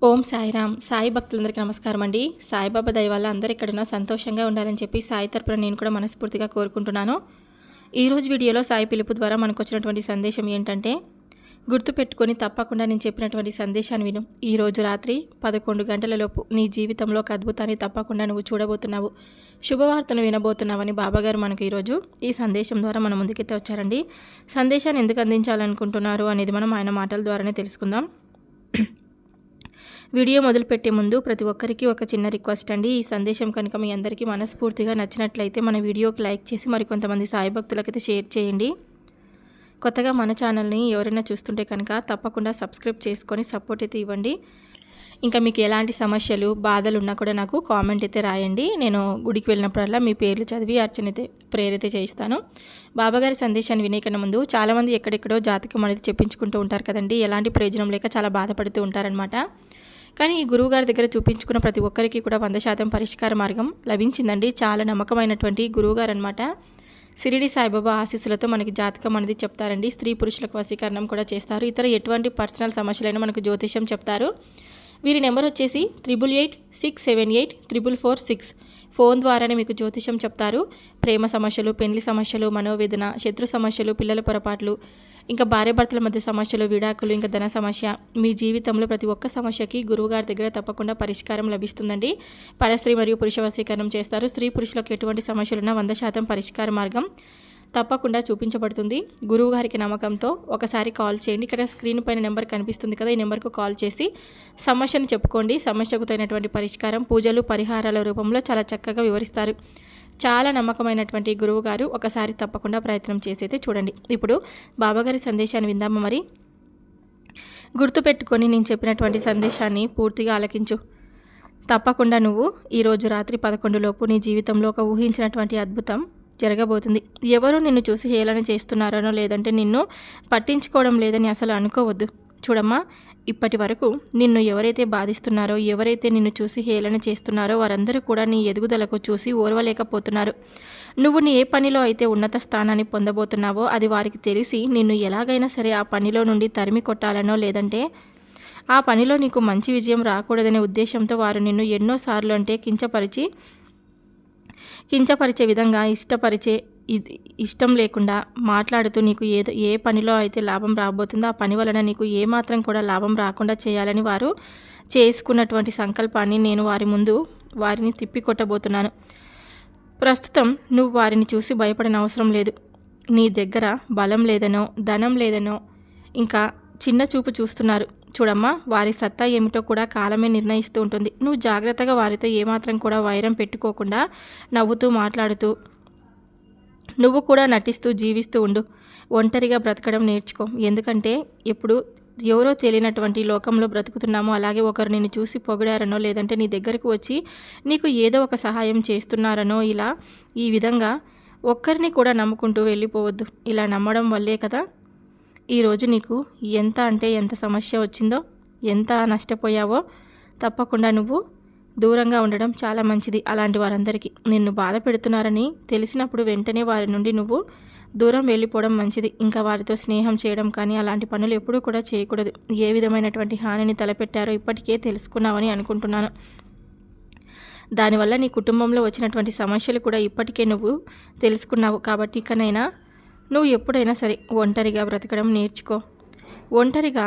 ఓం సాయిరామ్. సాయి భక్తులందరికీ నమస్కారం అండి. సాయిబాబా దయ వల్ల అందరూ ఎక్కడున్నా సంతోషంగా ఉండాలని చెప్పి సాయి తరపున నేను కూడా మనస్ఫూర్తిగా కోరుకుంటున్నాను. ఈరోజు వీడియోలో సాయి పిలుపు ద్వారా మనకు వచ్చినటువంటి సందేశం ఏంటంటే, గుర్తుపెట్టుకొని తప్పకుండా నేను చెప్పినటువంటి సందేశాన్ని విను. ఈరోజు రాత్రి 11 గంటలలోపు నీ జీవితంలో ఒక అద్భుతాన్ని తప్పకుండా నువ్వు చూడబోతున్నావు, శుభవార్తను వినబోతున్నావని బాబాగారు మనకు ఈరోజు ఈ సందేశం ద్వారా మన ముందుకైతే వచ్చారండి. సందేశాన్ని ఎందుకు అందించాలనుకుంటున్నారు అనేది మనం ఆయన మాటల ద్వారానే తెలుసుకుందాం. వీడియో మొదలుపెట్టే ముందు ప్రతి ఒక్కరికి ఒక చిన్న రిక్వెస్ట్ అండి. ఈ సందేశం కనుక మీ అందరికీ మనస్ఫూర్తిగా నచ్చినట్లయితే మన వీడియోకి లైక్ చేసి మరికొంతమంది సాయి భక్తులకైతే షేర్ చేయండి. కొత్తగా మన ఛానల్ని ఎవరైనా చూస్తుంటే కనుక తప్పకుండా సబ్స్క్రైబ్ చేసుకొని సపోర్ట్ అయితే ఇవ్వండి. ఇంకా మీకు ఎలాంటి సమస్యలు బాధలు ఉన్నా కూడా నాకు కామెంట్ అయితే రాయండి. నేను గుడికి వెళ్ళినప్పుడల్లా మీ పేర్లు చదివి అర్చన అయితే ప్రేయర్ అయితే చేయిస్తాను. బాబాగారి సందేశాన్ని వినే కన్నా ముందు చాలామంది ఎక్కడెక్కడో జాతకం అనేది చెప్పించుకుంటూ ఉంటారు కదండి. ఎలాంటి ప్రయోజనం లేక చాలా బాధపడుతూ ఉంటారనమాట. కానీ ఈ గురువుగారి దగ్గర చూపించుకున్న ప్రతి ఒక్కరికి కూడా 100% పరిష్కార మార్గం లభించిందండి. చాలా నమ్మకమైనటువంటి గురువుగారు అనమాట. షిరిడి సాయిబాబా ఆశీస్సులతో మనకి జాతకం అనేది చెప్తారండి. స్త్రీ పురుషులకు వశీకరణం కూడా చేస్తారు. ఇతర ఎటువంటి పర్సనల్ సమస్యలైనా మనకు జ్యోతిష్యం చెప్తారు. వీరి నెంబర్ వచ్చేసి 8886784446. ఫోన్ ద్వారానే మీకు జ్యోతిష్యం చెప్తారు. ప్రేమ సమస్యలు, పెళ్లి సమస్యలు, మనోవేదన, శత్రు సమస్యలు, పిల్లల పొరపాట్లు, ఇంకా భార్యాభర్తల మధ్య సమస్యలు, విడాకులు, ఇంకా ధన సమస్య, మీ జీవితంలో ప్రతి ఒక్క సమస్యకి గురువుగారి దగ్గర తప్పకుండా పరిష్కారం లభిస్తుందండి. పరస్త్రీ మరియు పురుష వశీకరణం చేస్తారు. స్త్రీ పురుషులకు ఎటువంటి సమస్యలున్నా 100% పరిష్కార మార్గం తప్పకుండా చూపించబడుతుంది. గురువుగారికి నమ్మకంతో ఒకసారి కాల్ చేయండి. ఇక్కడ స్క్రీన్ పైన నెంబర్ కనిపిస్తుంది కదా, ఈ నెంబర్కు కాల్ చేసి సమస్యను చెప్పుకోండి. సమస్యకు తగినటువంటి పరిష్కారం పూజలు పరిహారాల రూపంలో చాలా చక్కగా వివరిస్తారు. చాలా నమ్మకమైనటువంటి గురువు గారు. ఒకసారి తప్పకుండా ప్రయత్నం చేసి చూడండి. ఇప్పుడు బాబాగారి సందేశాన్ని విందామా మరి. గుర్తుపెట్టుకొని నేను చెప్పినటువంటి సందేశాన్ని పూర్తిగా ఆలకించు. తప్పకుండా నువ్వు ఈరోజు రాత్రి 11 లోపు నీ జీవితంలో ఒక ఊహించినటువంటి అద్భుతం జరగబోతుంది. ఎవరు నిన్ను చూసి హేళన చేస్తున్నారనో లేదంటే నిన్ను పట్టించుకోవడం లేదని అసలు అనుకోవద్దు. చూడమ్మా, ఇప్పటి వరకు నిన్ను ఎవరైతే బాధిస్తున్నారో, ఎవరైతే నిన్ను చూసి హేళన చేస్తున్నారో వారందరూ కూడా నీ ఎదుగుదలకు చూసి ఓర్వలేకపోతున్నారు. నువ్వు నీ ఏ పనిలో అయితే ఉన్నత స్థానాన్ని పొందబోతున్నావో అది వారికి తెలిసి నిన్ను ఎలాగైనా సరే ఆ పనిలో నుండి తరిమి కొట్టాలనో లేదంటే ఆ పనిలో నీకు మంచి విజయం రాకూడదనే ఉద్దేశంతో వారు నిన్ను ఎన్నోసార్లు అంటే కించపరిచే విధంగా ఇష్టం లేకుండా మాట్లాడుతూ నీకు ఏ పనిలో అయితే లాభం రాబోతుందో ఆ పని వలన నీకు ఏమాత్రం కూడా లాభం రాకుండా చేయాలని వారు చేసుకున్నటువంటి సంకల్పాన్ని నేను వారిని తిప్పికొట్టబోతున్నాను. ప్రస్తుతం నువ్వు వారిని చూసి భయపడిన అవసరం లేదు. నీ దగ్గర బలం లేదనో, ధనం లేదనో, ఇంకా చిన్న చూపు చూస్తున్నారు. చూడమ్మా, వారి సత్తా ఏమిటో కూడా కాలమే నిర్ణయిస్తూ ఉంటుంది. నువ్వు జాగ్రత్తగా వారితో ఏమాత్రం కూడా వైరం పెట్టుకోకుండా నవ్వుతూ మాట్లాడుతూ నువ్వు కూడా నటిస్తూ జీవిస్తూ ఉండు. ఒంటరిగా బ్రతకడం నేర్చుకో. ఎందుకంటే ఎప్పుడు ఎవరో తెలియనటువంటి లోకంలో బ్రతుకుతున్నామో, అలాగే ఒకరు నిన్ను చూసి పొగిడారనో లేదంటే నీ దగ్గరకు వచ్చి నీకు ఏదో ఒక సహాయం చేస్తున్నారనో ఈ విధంగా ఒక్కరిని కూడా నమ్ముకుంటూ వెళ్ళిపోవద్దు. ఇలా నమ్మడం వల్లే కదా ఈరోజు నీకు ఎంత సమస్య వచ్చిందో, ఎంత నష్టపోయావో. తప్పకుండా నువ్వు దూరంగా ఉండడం చాలా మంచిది. అలాంటి వారందరికీ నిన్ను బాధ పెడుతున్నారని తెలిసినప్పుడు వెంటనే వారి నుండి నువ్వు దూరం వెళ్ళిపోవడం మంచిది. ఇంకా వారితో స్నేహం చేయడం కానీ అలాంటి పనులు ఎప్పుడూ కూడా చేయకూడదు. ఏ విధమైనటువంటి హానిని తలపెట్టారో ఇప్పటికే తెలుసుకున్నావని అనుకుంటున్నాను. దానివల్ల నీ కుటుంబంలో వచ్చినటువంటి సమస్యలు కూడా ఇప్పటికే నువ్వు తెలుసుకున్నావు. కాబట్టి ఇకనైనా నువ్వు ఎప్పుడైనా సరే ఒంటరిగా బ్రతకడం నేర్చుకో. ఒంటరిగా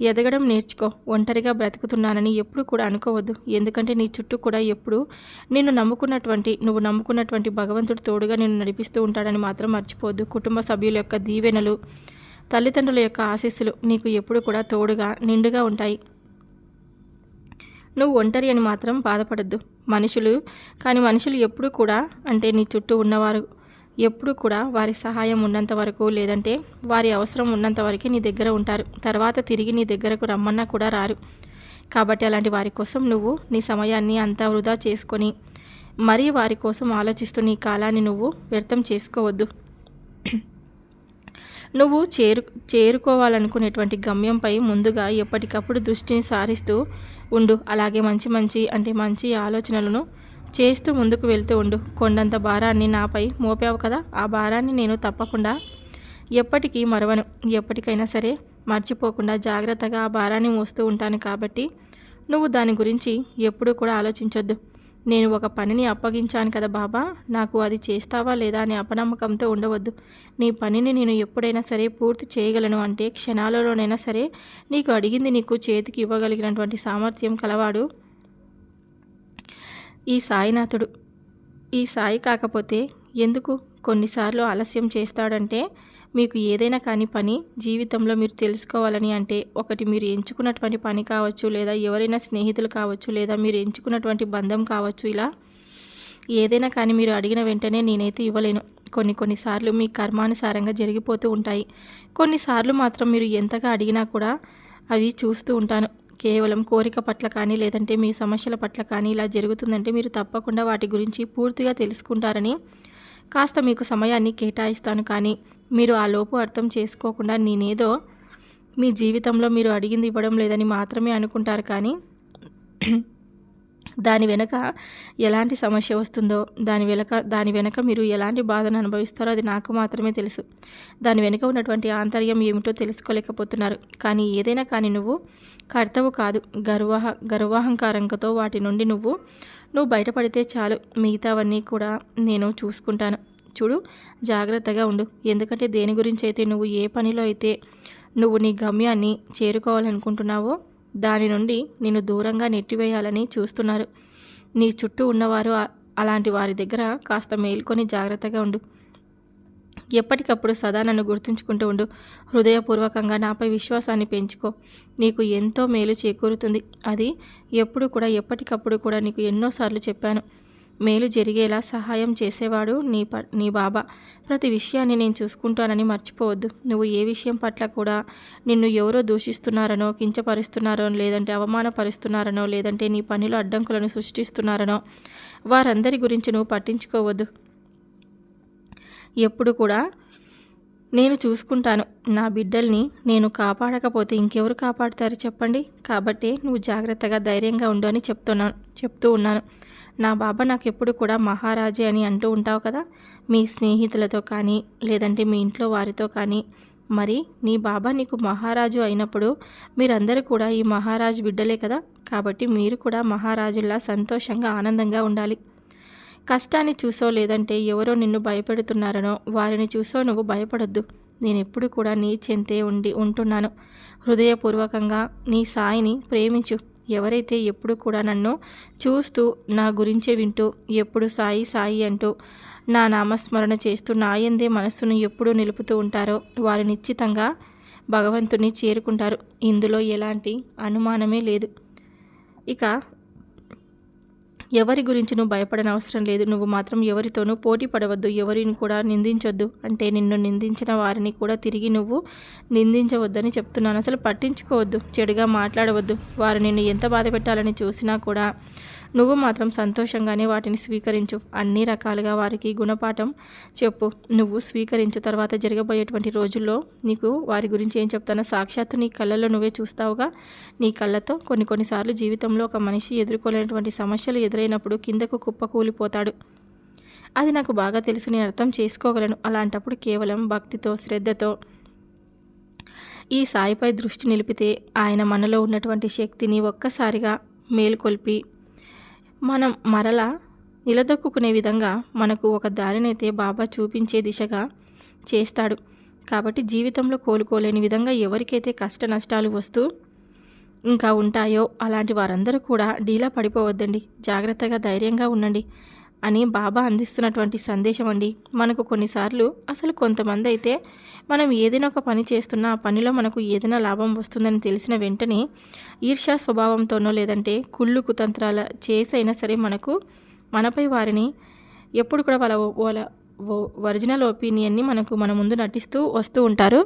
ఎదగడం నేర్చుకో. ఒంటరిగా బ్రతుకుతున్నానని ఎప్పుడు కూడా అనుకోవద్దు. ఎందుకంటే నీ చుట్టూ కూడా ఎప్పుడు నువ్వు నమ్ముకున్నటువంటి భగవంతుడు తోడుగా నిన్ను నడిపిస్తూ ఉంటాడని మాత్రం మర్చిపోవద్దు. కుటుంబ సభ్యుల యొక్క దీవెనలు, తల్లిదండ్రుల యొక్క ఆశీస్సులు నీకు ఎప్పుడు కూడా తోడుగా నిండుగా ఉంటాయి. నువ్వు ఒంటరి అని మాత్రం బాధపడద్దు. మనుషులు ఎప్పుడు కూడా అంటే నీ చుట్టూ ఉన్నవారు ఎప్పుడు కూడా వారి సహాయం ఉన్నంత వరకు లేదంటే వారి అవసరం ఉన్నంత వరకు నీ దగ్గర ఉంటారు. తర్వాత తిరిగి నీ దగ్గరకు రమ్మన్నా కూడా రారు. కాబట్టి అలాంటి వారి కోసం నువ్వు నీ సమయాన్ని అంతా వృధా చేసుకొని మరీ వారి కోసం ఆలోచిస్తూ నీ కాలాన్ని నువ్వు వ్యర్థం చేసుకోవద్దు. నువ్వు చేరుకోవాలనుకునేటువంటి గమ్యంపై ముందుగా ఎప్పటికప్పుడు దృష్టిని సారిస్తూ ఉండు. అలాగే మంచి ఆలోచనలను చేస్తూ ముందుకు వెళ్తూ ఉండు. కొండంత భారాన్ని నాపై మోపావు కదా, ఆ భారాన్ని నేను తప్పకుండా ఎప్పటికీ మరవను. ఎప్పటికైనా సరే మర్చిపోకుండా జాగ్రత్తగా ఆ భారాన్ని మోస్తూ ఉంటాను. కాబట్టి నువ్వు దాని గురించి ఎప్పుడూ కూడా ఆలోచించొద్దు. నేను ఒక పనిని అప్పగించాను కదా బాబా, నాకు అది చేస్తావా లేదా అనే అపనమ్మకంతో ఉండవద్దు. నీ పనిని నేను ఎప్పుడైనా సరే పూర్తి చేయగలను అంటే క్షణాలలోనైనా సరే నీకు అడిగింది నీకు చేతికి ఇవ్వగలిగినటువంటి సామర్థ్యం కలవాడు ఈ సాయినాథుడు. ఈ సాయి కాకపోతే ఎందుకు కొన్నిసార్లు ఆలస్యం చేస్తాడంటే, మీకు ఏదైనా కానీ పని జీవితంలో మీరు తెలుసుకోవాలని అంటే, ఒకటి మీరు ఎంచుకున్నటువంటి పని కావచ్చు, లేదా ఎవరైనా స్నేహితులు కావచ్చు, లేదా మీరు ఎంచుకున్నటువంటి బంధం కావచ్చు, ఇలా ఏదైనా కానీ మీరు అడిగిన వెంటనే నేనైతే ఇవ్వలేను. కొన్నిసార్లు మీ కర్మానుసారంగా జరిగిపోతూ ఉంటాయి. కొన్నిసార్లు మాత్రం మీరు ఎంతగా అడిగినా కూడా అవి చూస్తూ ఉంటాను. కేవలం కోరిక పట్ల కానీ, లేదంటే మీ సమస్యల పట్ల కానీ ఇలా జరుగుతుందంటే మీరు తప్పకుండా వాటి గురించి పూర్తిగా తెలుసుకుంటారని కాస్త మీకు సమయాన్ని కేటాయిస్తాను. కానీ మీరు ఆ లోపు అర్థం చేసుకోకుండా నేనేదో మీ జీవితంలో మీరు అడిగింది ఇవ్వడం లేదని మాత్రమే అనుకుంటారు. కానీ దాని వెనక ఎలాంటి సమస్య వస్తుందో, దాని వెనక మీరు ఎలాంటి బాధను అనుభవిస్తారో అది నాకు మాత్రమే తెలుసు. దాని వెనుక ఉన్నటువంటి ఆంతర్యం ఏమిటో తెలుసుకోలేకపోతున్నారు. కానీ ఏదైనా కానీ నువ్వు కర్తవు కాదు, గర్వాహంకారంతో వాటి నుండి నువ్వు బయటపడితే చాలు. మిగతావన్నీ కూడా నేను చూసుకుంటాను. చూడు, జాగ్రత్తగా ఉండు. ఎందుకంటే దేని గురించి అయితే నువ్వు ఏ పనిలో అయితే నువ్వు నీ గమ్యాన్ని చేరుకోవాలనుకుంటున్నావో దాని నుండి నిన్ను దూరంగా నెట్టివేయాలని చూస్తున్నారు. నీ చుట్టూ ఉన్నవారు అలాంటి వారి దగ్గర కాస్త మేల్కొని జాగ్రత్తగా ఉండు. ఎప్పటికప్పుడు సదా నన్ను గుర్తుంచుకుంటూ ఉండు. హృదయపూర్వకంగా నాపై విశ్వాసాన్ని పెంచుకో. నీకు ఎంతో మేలు చేకూరుతుంది. అది ఎప్పటికప్పుడు కూడా నీకు ఎన్నోసార్లు చెప్పాను. మేలు జరిగేలా సహాయం చేసేవాడు నీ బాబా. ప్రతి విషయాన్ని నేను చూసుకుంటానని మర్చిపోవద్దు. నువ్వు ఏ విషయం పట్ల కూడా నిన్ను ఎవరో దూషిస్తున్నారనో, కించపరుస్తున్నారో, లేదంటే అవమానపరుస్తున్నారనో, లేదంటే నీ పనిలో అడ్డంకులను సృష్టిస్తున్నారనో వారందరి గురించి నువ్వు పట్టించుకోవద్దు. ఎప్పుడు కూడా నేను చూసుకుంటాను. నా బిడ్డల్ని నేను కాపాడకపోతే ఇంకెవరు కాపాడుతారు చెప్పండి. కాబట్టి నువ్వు జాగ్రత్తగా ధైర్యంగా ఉండు అని చెప్తూ ఉన్నాను. నా బాబా నాకు ఎప్పుడు కూడా మహారాజే అని అంటూ ఉంటావు కదా, మీ స్నేహితులతో కానీ, లేదంటే మీ ఇంట్లో వారితో కానీ. మరి నీ బాబా నీకు మహారాజు అయినప్పుడు మీరందరూ కూడా ఈ మహారాజు బిడ్డలే కదా. కాబట్టి మీరు కూడా మహారాజుల్లా సంతోషంగా ఆనందంగా ఉండాలి. కష్టాన్ని చూసో, లేదంటే ఎవరో నిన్ను భయపెడుతున్నారనో వారిని చూసో నువ్వు భయపడొద్దు. నేను ఎప్పుడు కూడా నీ చెంతే ఉంటున్నాను. హృదయపూర్వకంగా నీ సాయిని ప్రేమించు. ఎవరైతే ఎప్పుడు కూడా నన్ను చూస్తూ నా గురించే వింటూ ఎప్పుడు సాయి సాయి అంటూ నా నామస్మరణ చేస్తూ నా యందే మనస్సును ఎప్పుడూ నిలుపుతూ ఉంటారో వారు నిశ్చితంగా భగవంతుని చేరుకుంటారు. ఇందులో ఎలాంటి అనుమానమే లేదు. ఇక ఎవరి గురించి నువ్వు భయపడనవసరం లేదు. నువ్వు మాత్రం ఎవరితోనూ పోటీ పడవద్దు, ఎవరిని కూడా నిందించొద్దు. అంటే నిన్ను నిందించిన వారిని కూడా తిరిగి నువ్వు నిందించవద్దని చెప్తున్నాను. అసలు పట్టించుకోవద్దు, చెడుగా మాట్లాడవద్దు. వారు నిన్ను ఎంత బాధ పెట్టాలని చూసినా కూడా నువ్వు మాత్రం సంతోషంగానే వాటిని స్వీకరించు. అన్ని రకాలుగా వారికి గుణపాఠం చెప్పు. నువ్వు స్వీకరించు. తర్వాత జరగబోయేటువంటి రోజుల్లో నీకు వారి గురించి ఏం చెప్తానో సాక్షాత్తు నీ కళ్ళల్లో నువ్వే చూస్తావుగా. నీ కళ్ళతో కొన్నిసార్లు జీవితంలో ఒక మనిషి ఎదుర్కోలేనటువంటి సమస్యలు ఎదురైనప్పుడు కిందకు కుప్పకూలిపోతాడు. అది నాకు బాగా తెలుసు, నేను అర్థం చేసుకోగలను. అలాంటప్పుడు కేవలం భక్తితో, శ్రద్ధతో ఈ సాయిపై దృష్టి నిలిపితే ఆయన మనలో ఉన్నటువంటి శక్తిని ఒక్కసారిగా మేలుకొల్పి మనం మరలా నిలదొక్కునే విధంగా మనకు ఒక దారినైతే బాబా చూపించే దిశగా చేస్తాడు. కాబట్టి జీవితంలో కోలుకోలేని విధంగా ఎవరికైతే కష్ట నష్టాలు వస్తూ ఇంకా ఉంటాయో అలాంటి వారందరూ కూడా డీలా పడిపోవద్దండి. జాగ్రత్తగా ధైర్యంగా ఉండండి అని బాబా అందిస్తున్నటువంటి సందేశం అండి. మనకు కొన్నిసార్లు అసలు కొంతమంది అయితే మనం ఏదైనా ఒక పని చేస్తున్నా ఆ పనిలో మనకు ఏదైనా లాభం వస్తుందని తెలిసిన వెంటనే ఈర్ష్యా స్వభావంతోనో, లేదంటే కుళ్ళు కుతంత్రాల చేసైనా సరే మనపై వారిని ఎప్పుడు కూడా వాళ్ళ ఒరిజినల్ ఒపీనియన్ని మన ముందు నటిస్తూ వస్తూ ఉంటారు.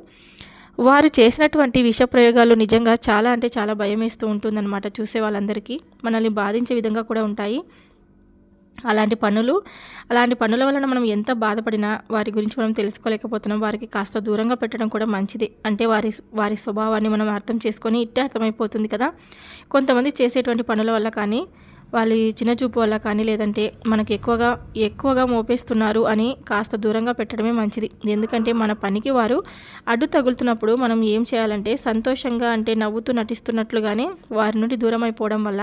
వారు చేసినటువంటి విష ప్రయోగాలు నిజంగా చాలా అంటే చాలా భయం వేస్తూ ఉంటుందన్నమాట. చూసే వాళ్ళందరికీ మనల్ని బాధించే విధంగా కూడా ఉంటాయి. అలాంటి పనుల వలన మనం ఎంత బాధపడినా వారి గురించి మనం తెలుసుకోలేకపోతున్నాం. వారికి కాస్త దూరంగా పెట్టడం కూడా మంచిది. అంటే వారి స్వభావాన్ని మనం అర్థం చేసుకొని ఇట్టే అర్థమైపోతుంది కదా. కొంతమంది చేసేటువంటి పనుల వల్ల కానీ వాళ్ళు చిన్న చూపు వల్ల కానీ లేదంటే మనకి ఎక్కువగా మోపేస్తున్నారు అని కాస్త దూరంగా పెట్టడమే మంచిది. ఎందుకంటే మన పనికి వారు అడ్డు తగులుతున్నప్పుడు మనం ఏం చేయాలంటే సంతోషంగా అంటే నవ్వుతూ నటిస్తున్నట్లుగానే వారి నుండి దూరం అయిపోవడం వల్ల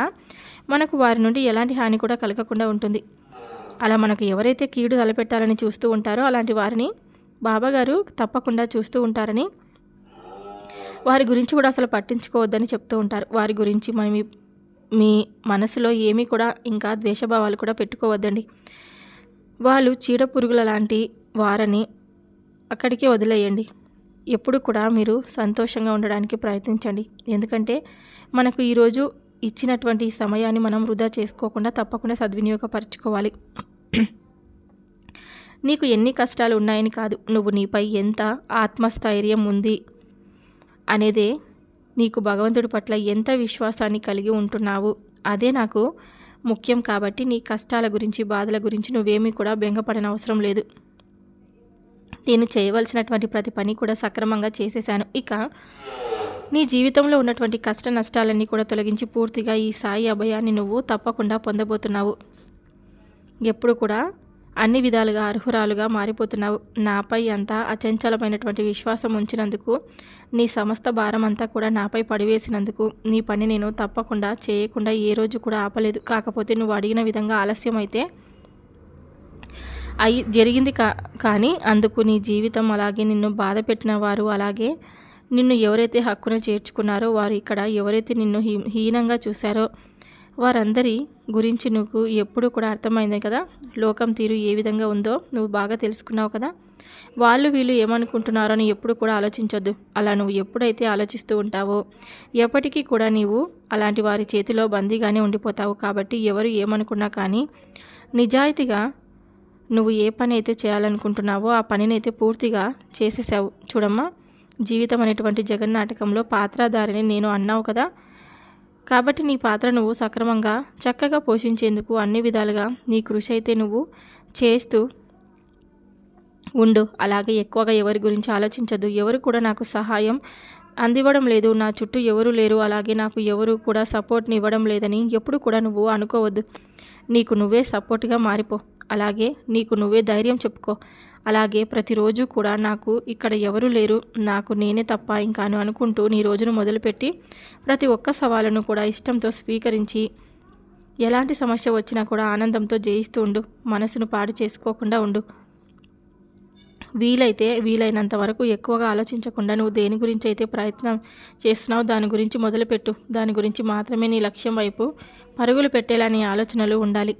మనకు వారి నుండి ఎలాంటి హాని కూడా కలగకుండా ఉంటుంది. అలా మనకు ఎవరైతే కీడు తలపెట్టాలని చూస్తూ ఉంటారో అలాంటి వారిని బాబాగారు తప్పకుండా చూస్తూ ఉంటారని, వారి గురించి కూడా అసలు పట్టించుకోవద్దని చెప్తూ ఉంటారు. వారి గురించి మీ మనసులో ఏమీ కూడా ఇంకా ద్వేషభావాలు కూడా పెట్టుకోవద్దండి. వాళ్ళు చీడపురుగుల లాంటి వారని అక్కడికే వదిలేయండి. ఎప్పుడు కూడా మీరు సంతోషంగా ఉండడానికి ప్రయత్నించండి. ఎందుకంటే మనకు ఈరోజు ఇచ్చినటువంటి సమయాన్ని మనం వృధా చేసుకోకుండా తప్పకుండా సద్వినియోగపరచుకోవాలి. నీకు ఎన్ని కష్టాలు ఉన్నాయని కాదు, నువ్వు నీపై ఎంత ఆత్మస్థైర్యం ఉంది అనేదే, నీకు భగవంతుడి పట్ల ఎంత విశ్వాసాన్ని కలిగి ఉంటున్నావు అదే నాకు ముఖ్యం. కాబట్టి నీ కష్టాల గురించి బాధల గురించి నువ్వేమీ కూడా బెంగపడని అవసరం లేదు. నేను చేయవలసినటువంటి ప్రతి పని కూడా సక్రమంగా చేసేశాను. ఇక నీ జీవితంలో ఉన్నటువంటి కష్ట నష్టాలన్నీ కూడా తొలగించి పూర్తిగా ఈ సాయి అభయాన్ని నువ్వు తప్పకుండా పొందబోతున్నావు. ఎప్పుడు కూడా అన్ని విధాలుగా అర్హురాలుగా మారిపోతున్నావు. నాపై అంతా అచంచలమైనటువంటి విశ్వాసం ఉంచినందుకు, నీ సమస్త భారం అంతా కూడా నాపై పడివేసినందుకు నీ పని నేను తప్పకుండా చేయకుండా ఏ రోజు కూడా ఆపలేదు. కాకపోతే నువ్వు అడిగిన విధంగా ఆలస్యం అయితే జరిగింది కానీ అందుకు నీ జీవితం, అలాగే నిన్ను బాధ పెట్టిన వారు, అలాగే నిన్ను ఎవరైతే హక్కున చేర్చుకున్నారో వారు, ఇక్కడ ఎవరైతే నిన్ను హీనంగా చూశారో వారందరి గురించి నువ్వు ఎప్పుడు కూడా అర్థమైంది కదా. లోకం తీరు ఏ విధంగా ఉందో నువ్వు బాగా తెలుసుకున్నావు కదా. వాళ్ళు వీళ్ళు ఏమనుకుంటున్నారో అని ఎప్పుడు కూడా ఆలోచించొద్దు. అలా నువ్వు ఎప్పుడైతే ఆలోచిస్తూ ఉంటావో ఎప్పటికీ కూడా నీవు అలాంటి వారి చేతిలో బందీగానే ఉండిపోతావు. కాబట్టి ఎవరు ఏమనుకున్నా కానీ నిజాయితీగా నువ్వు ఏ పని అయితే చేయాలనుకుంటున్నావో ఆ పనిని అయితే పూర్తిగా చేసేసావు. చూడమ్మా, జీవితం అనేటువంటి జగన్నాటకంలో పాత్రధారిని నేను అన్నావు కదా. కాబట్టి నీ పాత్ర నువ్వు సక్రమంగా చక్కగా పోషించేందుకు అన్ని విధాలుగా నీ కృషి అయితే నువ్వు చేస్తూ ఉండు. అలాగే ఎక్కువగా ఎవరి గురించి ఆలోచించద్దు. ఎవరు కూడా నాకు సహాయం అందివ్వడం లేదు, నా చుట్టూ ఎవరు లేరు, అలాగే నాకు ఎవరు కూడా సపోర్ట్ని ఇవ్వడం లేదని ఎప్పుడు కూడా నువ్వు అనుకోవద్దు. నీకు నువ్వే సపోర్ట్గా మారిపో. అలాగే నీకు నువ్వే ధైర్యం చెప్పుకో. అలాగే ప్రతిరోజు కూడా నాకు ఇక్కడ ఎవరు లేరు, నాకు నేనే తప్ప ఇంకాను అనుకుంటూ నీ రోజును మొదలుపెట్టి ప్రతి ఒక్క సవాలును కూడా ఇష్టంతో స్వీకరించి ఎలాంటి సమస్య వచ్చినా కూడా ఆనందంతో జయిస్తూ ఉండు. మనసును పాడు చేసుకోకుండా ఉండు. వీలైనంత వరకు ఎక్కువగా ఆలోచించకుండా నువ్వు దేని గురించి అయితే ప్రయత్నం చేస్తున్నావు దాని గురించి మొదలుపెట్టు. దాని గురించి మాత్రమే నీ లక్ష్యం వైపు పరుగులు పెట్టేలా నీ ఆలోచనలు ఉండాలి.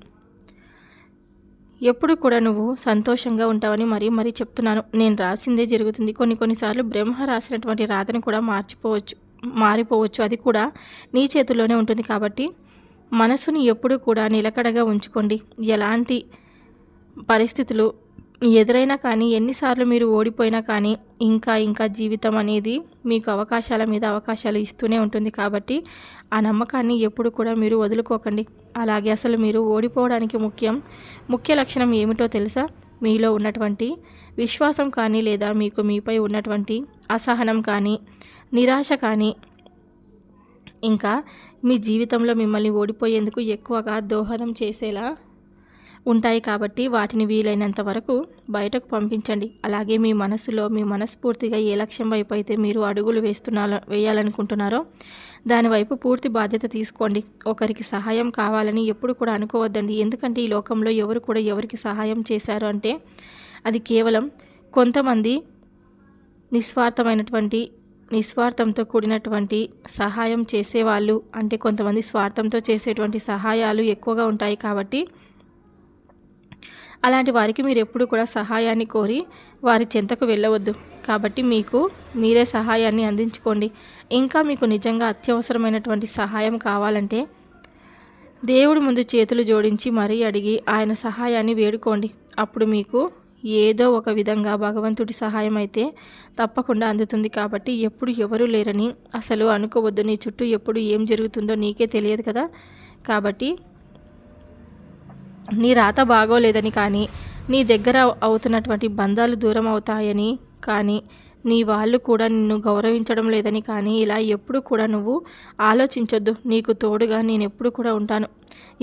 ఎప్పుడు కూడా నువ్వు సంతోషంగా ఉంటావని మరీ చెప్తున్నాను. నేను రాసిందే జరుగుతుంది. కొన్నిసార్లు బ్రహ్మ రాసినటువంటి రాతని కూడా మారిపోవచ్చు. అది కూడా నీ చేతుల్లోనే ఉంటుంది. కాబట్టి మనసుని ఎప్పుడు కూడా నిలకడగా ఉంచుకోండి. ఎలాంటి పరిస్థితులు ఎదురైనా కానీ, ఎన్నిసార్లు మీరు ఓడిపోయినా కానీ ఇంకా జీవితం అనేది మీకు అవకాశాల మీద అవకాశాలు ఇస్తూనే ఉంటుంది. కాబట్టి ఆ నమ్మకాన్ని ఎప్పుడు కూడా మీరు వదులుకోకండి. అలాగే అసలు మీరు ఓడిపోవడానికి ముఖ్య లక్షణం ఏమిటో తెలుసా? మీలో ఉన్నటువంటి విశ్వాసం కానీ, లేదా మీపై ఉన్నటువంటి అసహనం కానీ, నిరాశ కానీ, ఇంకా మీ జీవితంలో మిమ్మల్ని ఓడిపోయేందుకు ఎక్కువగా దోహదం చేసేలా ఉంటాయి. కాబట్టి వాటిని వీలైనంత వరకు బయటకు పంపించండి. అలాగే మీ మనస్ఫూర్తిగా ఏ లక్ష్యం వైపు అయితే మీరు అడుగులు వేయాలనుకుంటున్నారో దానివైపు పూర్తి బాధ్యత తీసుకోండి. ఒకరికి సహాయం కావాలని ఎప్పుడు కూడా అనుకోవద్దండి. ఎందుకంటే ఈ లోకంలో ఎవరు కూడా ఎవరికి సహాయం చేశారు అంటే అది కేవలం కొంతమంది నిస్వార్థంతో కూడినటువంటి సహాయం చేసేవాళ్ళు, అంటే కొంతమంది స్వార్థంతో చేసేటువంటి సహాయాలు ఎక్కువగా ఉంటాయి. కాబట్టి అలాంటి వారికి మీరు ఎప్పుడు కూడా సహాయాన్ని కోరి వారి చెంతకు వెళ్ళవద్దు. కాబట్టి మీరే సహాయాన్ని అందించుకోండి. ఇంకా మీకు నిజంగా అత్యవసరమైనటువంటి సహాయం కావాలంటే దేవుడి ముందు చేతులు జోడించి మరీ అడిగి ఆయన సహాయాన్ని వేడుకోండి. అప్పుడు మీకు ఏదో ఒక విధంగా భగవంతుడి సహాయం అయితే తప్పకుండా అందుతుంది. కాబట్టి ఎప్పుడు ఎవరు లేరని అసలు అనుకోవద్దు. నీ చుట్టూ ఎప్పుడు ఏం జరుగుతుందో నీకే తెలియదు కదా. కాబట్టి నీ రాత బాగోలేదని కానీ, నీ దగ్గర అవుతున్నటువంటి బంధాలు దూరం అవుతాయని కానీ, నీ వాళ్ళు కూడా నిన్ను గౌరవించడం లేదని కానీ ఇలా ఎప్పుడు కూడా నువ్వు ఆలోచించొద్దు. నీకు తోడుగా నేను ఎప్పుడు కూడా ఉంటాను.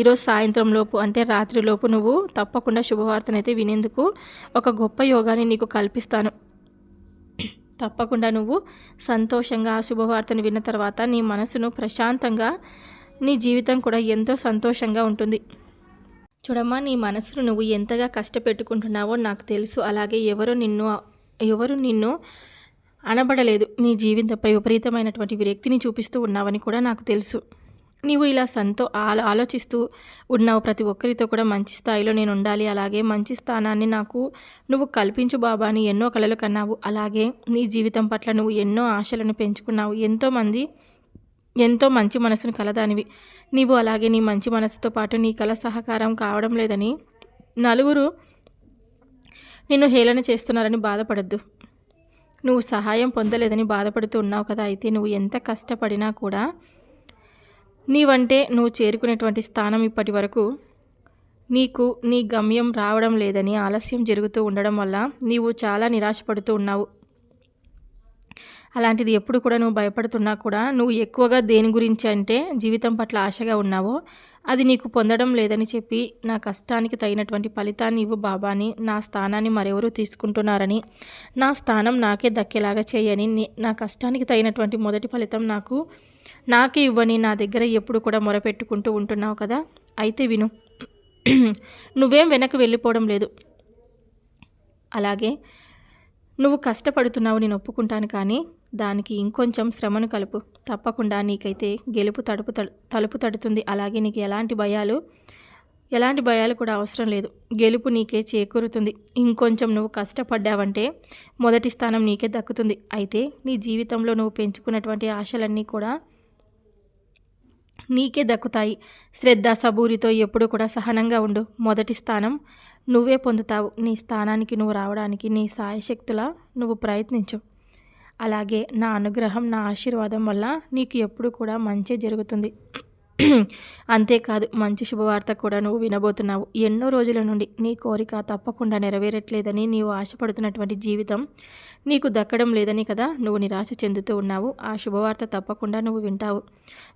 ఈరోజు సాయంత్రం లోపు అంటే రాత్రిలోపు నువ్వు తప్పకుండా శుభవార్తనైతే వినేందుకు ఒక గొప్ప యోగాన్ని నీకు కల్పిస్తాను. తప్పకుండా నువ్వు సంతోషంగా ఆ శుభవార్తను విన్న తర్వాత నీ మనసును ప్రశాంతంగా, నీ జీవితం కూడా ఎంతో సంతోషంగా ఉంటుంది. చూడమ్మా, నీ మనసును నువ్వు ఎంతగా కష్టపెట్టుకుంటున్నావో నాకు తెలుసు. అలాగే ఎవరు నిన్ను అనబడలేదు. నీ జీవితంపై విపరీతమైనటువంటి విరక్తిని చూపిస్తూ ఉన్నావని కూడా నాకు తెలుసు. నీవు ఇలా ఆలోచిస్తూ ఉన్నావు. ప్రతి ఒక్కరితో కూడా మంచి స్థాయిలో నేను ఉండాలి, అలాగే మంచి స్థానాన్ని నాకు నువ్వు కల్పించు బాబా అని ఎన్నో కలలు కన్నావు. అలాగే నీ జీవితం పట్ల నువ్వు ఎన్నో ఆశలను పెంచుకున్నావు. ఎంతో మంచి మనసును కలదానివి నీవు. అలాగే నీ మంచి మనసుతో పాటు నీ కల సహకారం కావడం లేదని నలుగురు నిన్ను హేళన చేస్తున్నారని బాధపడద్దు. నువ్వు సహాయం పొందలేదని బాధపడుతూ ఉన్నావు కదా. అయితే నువ్వు ఎంత కష్టపడినా కూడా నువ్వు చేరుకునేటువంటి స్థానం ఇప్పటి వరకు నీకు నీ గమ్యం రావడం లేదని ఆలస్యం జరుగుతూ ఉండడం వల్ల నీవు చాలా నిరాశపడుతూ ఉన్నావు. అలాంటిది ఎప్పుడు కూడా నువ్వు భయపడుతున్నా కూడా నువ్వు ఎక్కువగా దేని గురించి అంటే జీవితం పట్ల ఆశగా ఉన్నావో అది నీకు పొందడం లేదని చెప్పి నా కష్టానికి తగినటువంటి ఫలితాన్ని ఇవ్వు బాబాని, నా స్థానాన్ని మరెవరూ తీసుకుంటున్నారని, నా స్థానం నాకే దక్కేలాగా చేయని, నా కష్టానికి తగినటువంటి మొదటి ఫలితం నాకే ఇవ్వని నా దగ్గర ఎప్పుడు కూడా మొరపెట్టుకుంటూ ఉంటున్నావు కదా. అయితే విను, నువ్వేం వెనక్కి వెళ్ళిపోవడం లేదు. అలాగే నువ్వు కష్టపడుతున్నావు, నేను ఒప్పుకుంటాను. కానీ దానికి ఇంకొంచెం శ్రమను కలుపు. తప్పకుండా నీకైతే గెలుపు తలుపు తడుతుంది. అలాగే నీకు ఎలాంటి భయాలు కూడా అవసరం లేదు. గెలుపు నీకే చేకూరుతుంది. ఇంకొంచెం నువ్వు కష్టపడ్డావంటే మొదటి స్థానం నీకే దక్కుతుంది. అయితే నీ జీవితంలో నువ్వు పెంచుకున్నటువంటి ఆశలన్నీ కూడా నీకే దక్కుతాయి. శ్రద్ధ సబూరితో ఎప్పుడు కూడా సహనంగా ఉండు. మొదటి స్థానం నువ్వే పొందుతావు. నీ స్థానానికి నువ్వు రావడానికి నీ సాయశక్తులా నువ్వు ప్రయత్నించు. అలాగే నా అనుగ్రహం, నా ఆశీర్వాదం వల్ల నీకు ఎప్పుడు కూడా మంచి జరుగుతుంది. అంతేకాదు, మంచి శుభవార్త కూడా నువ్వు వినబోతున్నావు. ఎన్నో రోజుల నుండి నీ కోరిక తప్పకుండా నెరవేరట్లేదని, నీవు ఆశపడుతున్నటువంటి జీవితం నీకు దక్కడం లేదని కదా నువ్వు నిరాశ చెందుతూ ఉన్నావు. ఆ శుభవార్త తప్పకుండా నువ్వు వింటావు.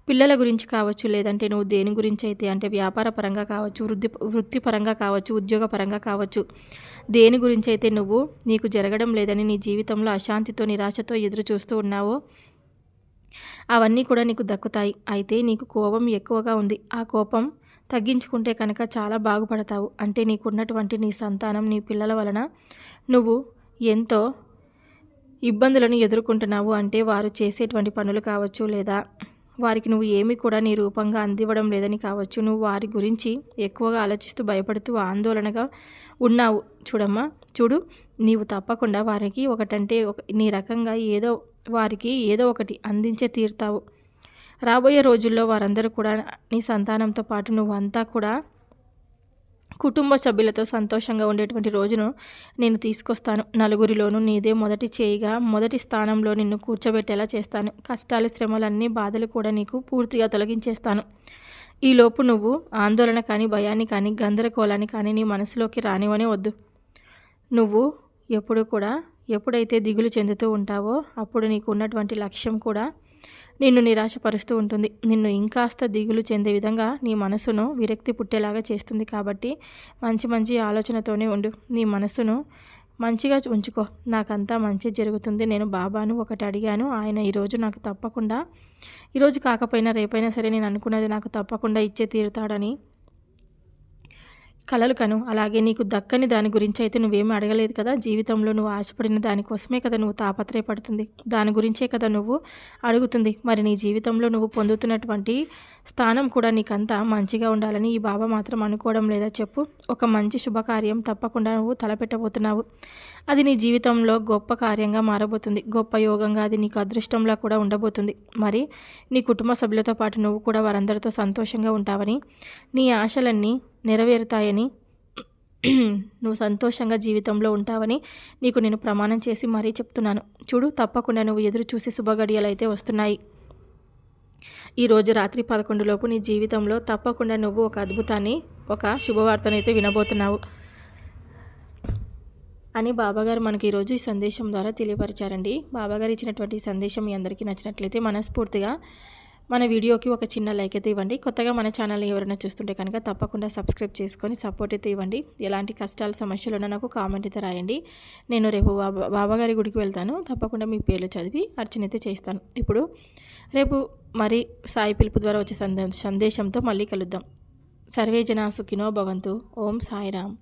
పిల్లల గురించి కావచ్చు, లేదంటే నువ్వు దేని గురించి అయితే అంటే వ్యాపార పరంగా కావచ్చు, వృత్తిపరంగా కావచ్చు, ఉద్యోగపరంగా కావచ్చు, దేని గురించి అయితే నీకు జరగడం లేదని నీ జీవితంలో అశాంతితో, నిరాశతో ఎదురు చూస్తూ ఉన్నావో అవన్నీ కూడా నీకు దక్కుతాయి. అయితే నీకు కోపం ఎక్కువగా ఉంది. ఆ కోపం తగ్గించుకుంటే కనుక చాలా బాగుపడతావు. అంటే నీకున్నటువంటి నీ సంతానం, నీ పిల్లల వలన నువ్వు ఎంతో ఇబ్బందులను ఎదుర్కొంటున్నావు. అంటే వారు చేసేటువంటి పనులు కావచ్చు, లేదా వారికి నువ్వు ఏమి కూడా నీ రూపంగా అందివ్వడం లేదని కావచ్చు, నువ్వు వారి గురించి ఎక్కువగా ఆలోచిస్తూ భయపడుతూ ఆందోళనగా ఉన్నావు. చూడు, నీవు తప్పకుండా వారికి నీ రకంగా వారికి ఏదో ఒకటి అందించే తీరుతావు. రాబోయే రోజుల్లో వారందరూ కూడా నీ సంతానంతో పాటు నువ్వంతా కూడా కుటుంబ సభ్యులతో సంతోషంగా ఉండేటువంటి రోజును నేను తీసుకొస్తాను. నలుగురిలోనూ నీదే మొదటి స్థానంలో నిన్ను కూర్చోబెట్టేలా చేస్తాను. కష్టాలు, శ్రమలన్నీ, బాధలు కూడా నీకు పూర్తిగా తొలగించేస్తాను. ఈలోపు నువ్వు ఆందోళన కానీ, భయాన్ని కానీ, గందరగోళాన్ని కానీ నీ మనసులోకి రానివనే వద్దు. నువ్వు ఎప్పుడైతే దిగులు చెందుతూ ఉంటావో అప్పుడు నీకు ఉన్నటువంటి లక్ష్యం కూడా నిన్ను నిరాశపరుస్తూ ఉంటుంది. నిన్ను ఇంకాస్త దిగులు చెందే విధంగా నీ మనసును విరక్తి పుట్టేలాగా చేస్తుంది. కాబట్టి మంచి ఆలోచనతోనే ఉండు. నీ మనసును మంచిగా ఉంచుకో. నాకంతా మంచి జరుగుతుంది. నేను బాబాను ఒకటి అడిగాను, ఆయన ఈరోజు నాకు తప్పకుండా, ఈరోజు కాకపోయినా రేపైనా సరే నేను అనుకున్నది నాకు తప్పకుండా ఇచ్చే తీరుతాడని కలలు కను. అలాగే నీకు దక్కని దాని గురించి అయితే నువ్వేమీ అడగలేదు కదా. జీవితంలో నువ్వు ఆశపడిన దానికోసమే కదా నువ్వు తాపత్రయపడుతుంది. దాని గురించే కదా నువ్వు అడుగుతుంది. మరి నీ జీవితంలో నువ్వు పొందుతున్నటువంటి స్థానం కూడా నీకంతా మంచిగా ఉండాలని ఈ బాబా మాత్రం అనుకోవడం లేదా చెప్పు. ఒక మంచి శుభకార్యం తప్పకుండా నువ్వు తలపెట్టబోతున్నావు. అది నీ జీవితంలో గొప్ప కార్యంగా మారబోతుంది. గొప్ప యోగంగా అది నీకు అదృష్టంలా కూడా ఉండబోతుంది. మరి నీ కుటుంబ సభ్యులతో పాటు నువ్వు కూడా వారందరితో సంతోషంగా ఉంటావని, నీ ఆశలన్నీ నెరవేరుతాయని, నువ్వు సంతోషంగా జీవితంలో ఉంటావని నీకు నేను ప్రమాణం చేసి మరీ చెప్తున్నాను. చూడు, తప్పకుండా నువ్వు ఎదురు చూసే శుభగడియలు అయితే వస్తున్నాయి. ఈరోజు రాత్రి 11 లోపు నీ జీవితంలో తప్పకుండా నువ్వు ఒక అద్భుతాన్ని, ఒక శుభవార్తనైతే వినబోతున్నావు. అని బాబాగారు మనకి ఈరోజు ఈ సందేశం ద్వారా తెలియపరిచారండి. బాబాగారు ఇచ్చినటువంటి సందేశం మీ అందరికీ నచ్చినట్లయితే మనస్ఫూర్తిగా మన వీడియోకి ఒక చిన్న లైక్ అయితే ఇవ్వండి. కొత్తగా మన ఛానల్ని ఎవరైనా చూస్తుంటే కనుక తప్పకుండా సబ్స్క్రైబ్ చేసుకొని సపోర్ట్ అయితే ఇవ్వండి. ఎలాంటి కష్టాలు సమస్యలు ఉన్నా నాకు కామెంట్ అయితే రాయండి. నేను రేపు బాబాగారి గుడికి వెళ్తాను. తప్పకుండా మీ పేర్లు చదివి అర్చన అయితే చేస్తాను. ఇప్పుడు రేపు మరి సాయి పిలుపు ద్వారా వచ్చే సందేశంతో మళ్ళీ కలుద్దాం. సర్వే జనా సుఖినో భవంతు. ఓం సాయిరామ్.